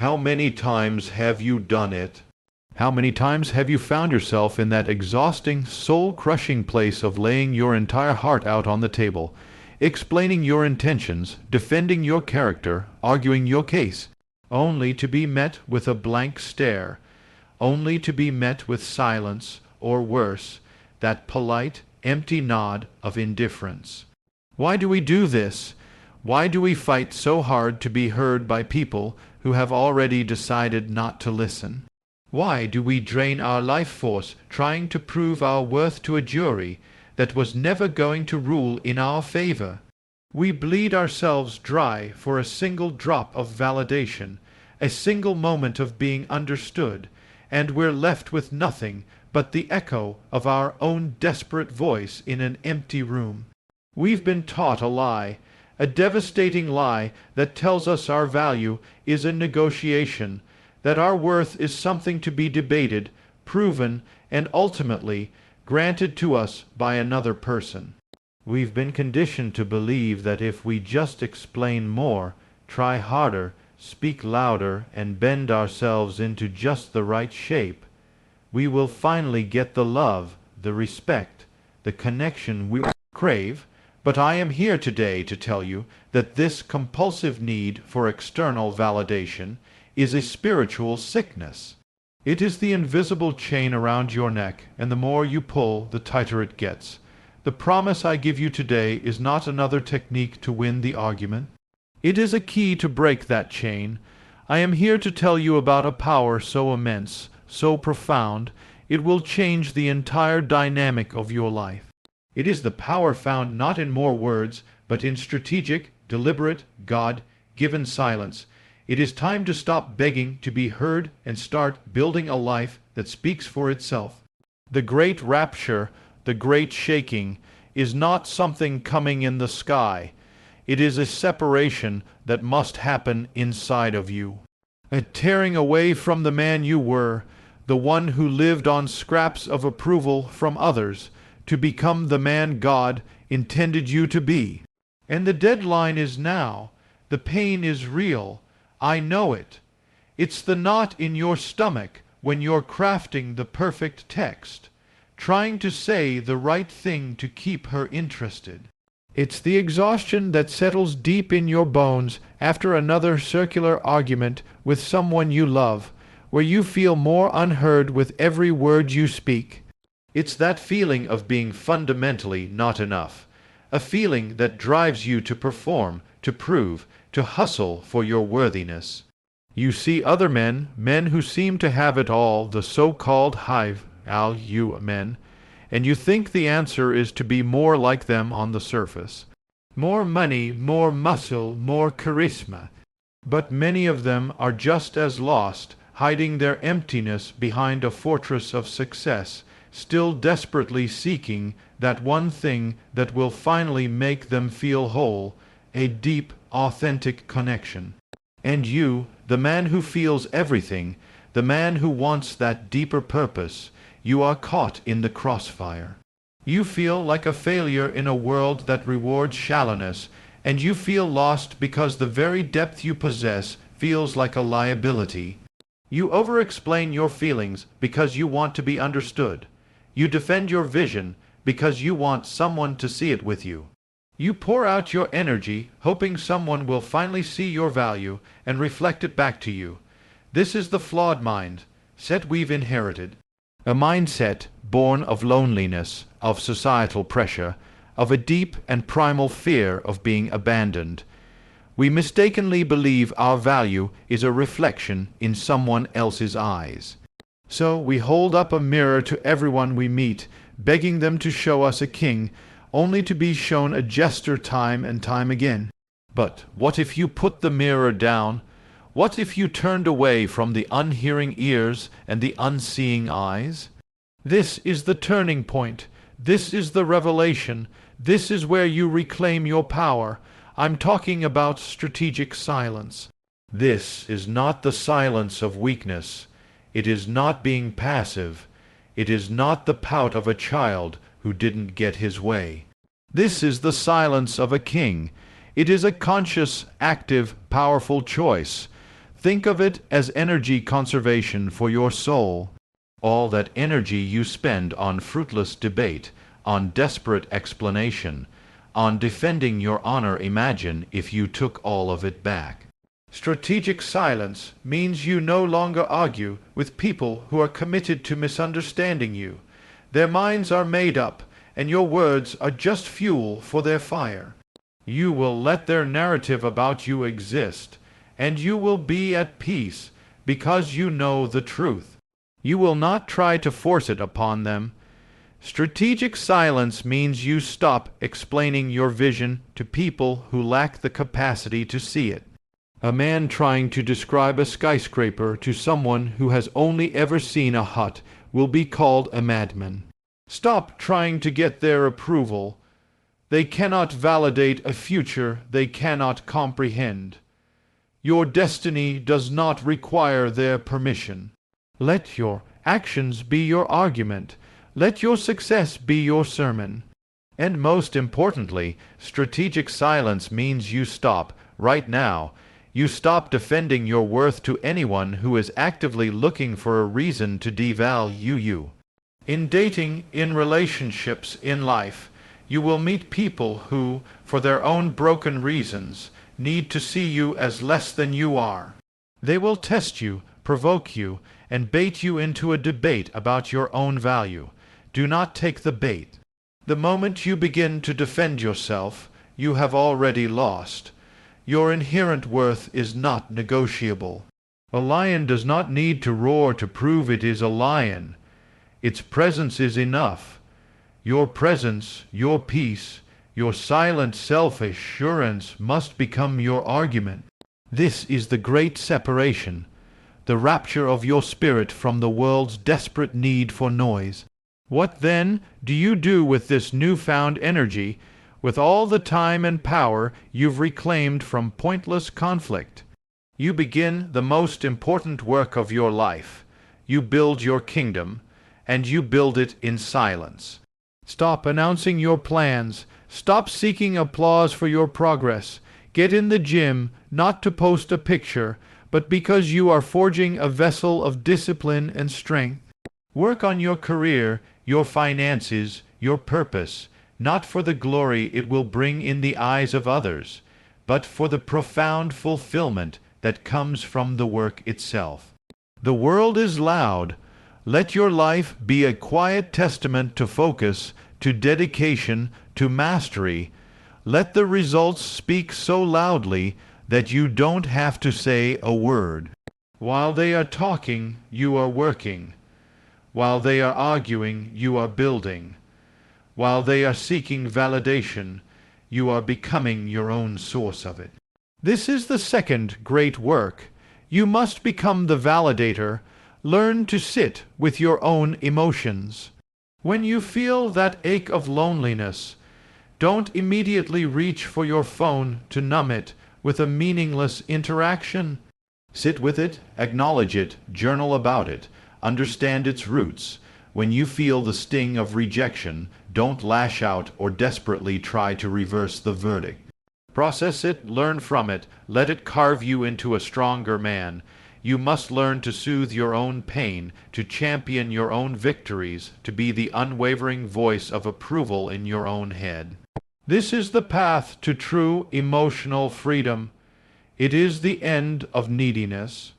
How many times have you done it? How many times have you found yourself in that exhausting, soul-crushing place of laying your entire heart out on the table, explaining your intentions, defending your character, arguing your case, only to be met with a blank stare, only to be met with silence, or worse, that polite, empty nod of indifference? Why do we do this? Why do we fight so hard to be heard by people who have already decided not to listen? Why do we drain our life force trying to prove our worth to a jury that was never going to rule in our favor? We bleed ourselves dry for a single drop of validation, a single moment of being understood, and we're left with nothing but the echo of our own desperate voice in an empty room. We've been taught a lie, a devastating lie that tells us our value is a negotiation, that our worth is something to be debated, proven, and ultimately granted to us by another person. We've been conditioned to believe that if we just explain more, try harder, speak louder, and bend ourselves into just the right shape, we will finally get the love, the respect, the connection we crave. But I am here today to tell you that this compulsive need for external validation is a spiritual sickness. It is the invisible chain around your neck, and the more you pull, the tighter it gets. The promise I give you today is not another technique to win the argument. It is a key to break that chain. I am here to tell you about a power so immense, so profound, it will change the entire dynamic of your life. It is the power found not in more words, but in strategic, deliberate, God-given silence. It is time to stop begging to be heard and start building a life that speaks for itself. The great rapture, the great shaking, is not something coming in the sky. It is a separation that must happen inside of you. A tearing away from the man you were, the one who lived on scraps of approval from others, to become the man God intended you to be. And the deadline is now. The pain is real. I know it. It's the knot in your stomach when you're crafting the perfect text, trying to say the right thing to keep her interested. It's the exhaustion that settles deep in your bones after another circular argument with someone you love, where you feel more unheard with every word you speak. It's that feeling of being fundamentally not enough, a feeling that drives you to perform, to prove, to hustle for your worthiness. You see other men who seem to have it all, the so-called high-value men, and you think the answer is to be more like them on the surface. More money, more muscle, more charisma. But many of them are just as lost, hiding their emptiness behind a fortress of success, still desperately seeking that one thing that will finally make them feel whole, a deep, authentic connection. And you, the man who feels everything, the man who wants that deeper purpose, you are caught in the crossfire. You feel like a failure in a world that rewards shallowness, and you feel lost because the very depth you possess feels like a liability. You over-explain your feelings because you want to be understood. You defend your vision because you want someone to see it with you. You pour out your energy, hoping someone will finally see your value and reflect it back to you. This is the flawed mindset we've inherited. A mindset born of loneliness, of societal pressure, of a deep and primal fear of being abandoned. We mistakenly believe our value is a reflection in someone else's eyes. So we hold up a mirror to everyone we meet, begging them to show us a king, only to be shown a jester time and time again. But what if you put the mirror down? What if you turned away from the unhearing ears and the unseeing eyes? This is the turning point. This is the revelation. This is where you reclaim your power. I'm talking about strategic silence. This is not the silence of weakness. It is not being passive. It is not the pout of a child who didn't get his way. This is the silence of a king. It is a conscious, active, powerful choice. Think of it as energy conservation for your soul. All that energy you spend on fruitless debate, on desperate explanation, on defending your honor, imagine if you took all of it back. Strategic silence means you no longer argue with people who are committed to misunderstanding you. Their minds are made up, and your words are just fuel for their fire. You will let their narrative about you exist, and you will be at peace because you know the truth. You will not try to force it upon them. Strategic silence means you stop explaining your vision to people who lack the capacity to see it. A man trying to describe a skyscraper to someone who has only ever seen a hut will be called a madman. Stop trying to get their approval. They cannot validate a future they cannot comprehend. Your destiny does not require their permission. Let your actions be your argument. Let your success be your sermon. And most importantly, strategic silence means you stop, right now. You stop defending your worth to anyone who is actively looking for a reason to devalue you. In dating, in relationships, in life, you will meet people who, for their own broken reasons, need to see you as less than you are. They will test you, provoke you, and bait you into a debate about your own value. Do not take the bait. The moment you begin to defend yourself, you have already lost. Your inherent worth is not negotiable. A lion does not need to roar to prove it is a lion. Its presence is enough. Your presence, your peace, your silent self-assurance must become your argument. This is the great separation, the rapture of your spirit from the world's desperate need for noise. What then do you do with this newfound energy, with all the time and power you've reclaimed from pointless conflict? You begin the most important work of your life. You build your kingdom, and you build it in silence. Stop announcing your plans. Stop seeking applause for your progress. Get in the gym, not to post a picture, but because you are forging a vessel of discipline and strength. Work on your career, your finances, your purpose, not for the glory it will bring in the eyes of others, but for the profound fulfillment that comes from the work itself. The world is loud. Let your life be a quiet testament to focus, to dedication, to mastery. Let the results speak so loudly that you don't have to say a word. While they are talking, you are working. While they are arguing, you are building. While they are seeking validation, you are becoming your own source of it. This is the second great work. You must become the validator. Learn to sit with your own emotions. When you feel that ache of loneliness, don't immediately reach for your phone to numb it with a meaningless interaction. Sit with it, acknowledge it, journal about it, understand its roots. When you feel the sting of rejection, don't lash out or desperately try to reverse the verdict. Process it, learn from it, let it carve you into a stronger man. You must learn to soothe your own pain, to champion your own victories, to be the unwavering voice of approval in your own head. This is the path to true emotional freedom. It is the end of neediness.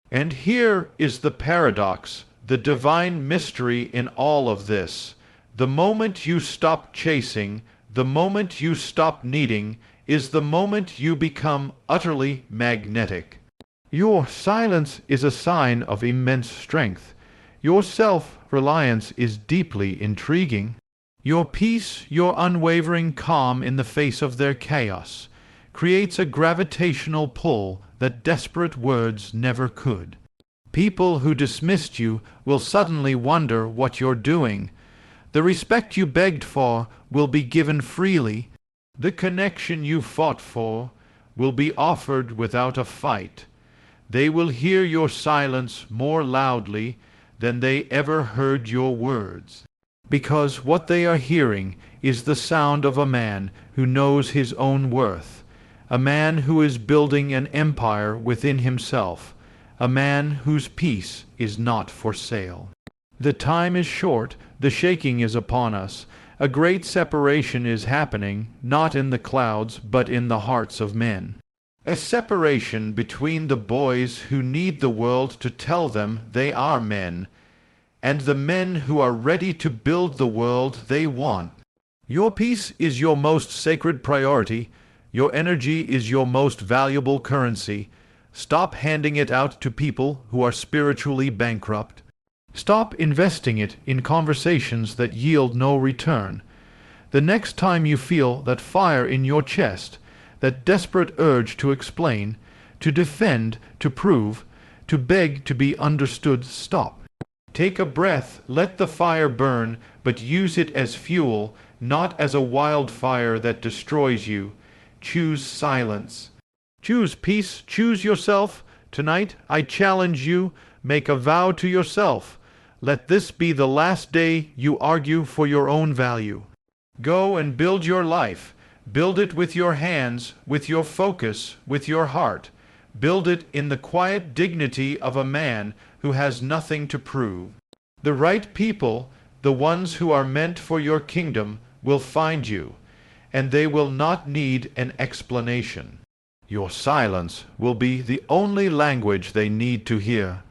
And here is the paradox, the divine mystery in all of this. The moment you stop chasing, the moment you stop needing, is the moment you become utterly magnetic. Your silence is a sign of immense strength. Your self-reliance is deeply intriguing. Your peace, your unwavering calm in the face of their chaos, creates a gravitational pull that desperate words never could. People who dismissed you will suddenly wonder what you're doing. The respect you begged for will be given freely. The connection you fought for will be offered without a fight. They will hear your silence more loudly than they ever heard your words, because what they are hearing is the sound of a man who knows his own worth, a man who is building an empire within himself, a man whose peace is not for sale. The time is short, the shaking is upon us. A great separation is happening, not in the clouds, but in the hearts of men. A separation between the boys who need the world to tell them they are men, and the men who are ready to build the world they want. Your peace is your most sacred priority. Your energy is your most valuable currency. Stop handing it out to people who are spiritually bankrupt. Stop investing it in conversations that yield no return. The next time you feel that fire in your chest, that desperate urge to explain, to defend, to prove, to beg to be understood, stop. Take a breath, let the fire burn, but use it as fuel, not as a wildfire that destroys you. Choose silence. Choose peace, choose yourself. Tonight I challenge you, make a vow to yourself. Let this be the last day you argue for your own value. Go and build your life. Build it with your hands, with your focus, with your heart. Build it in the quiet dignity of a man who has nothing to prove. The right people, the ones who are meant for your kingdom, will find you, and they will not need an explanation. Your silence will be the only language they need to hear.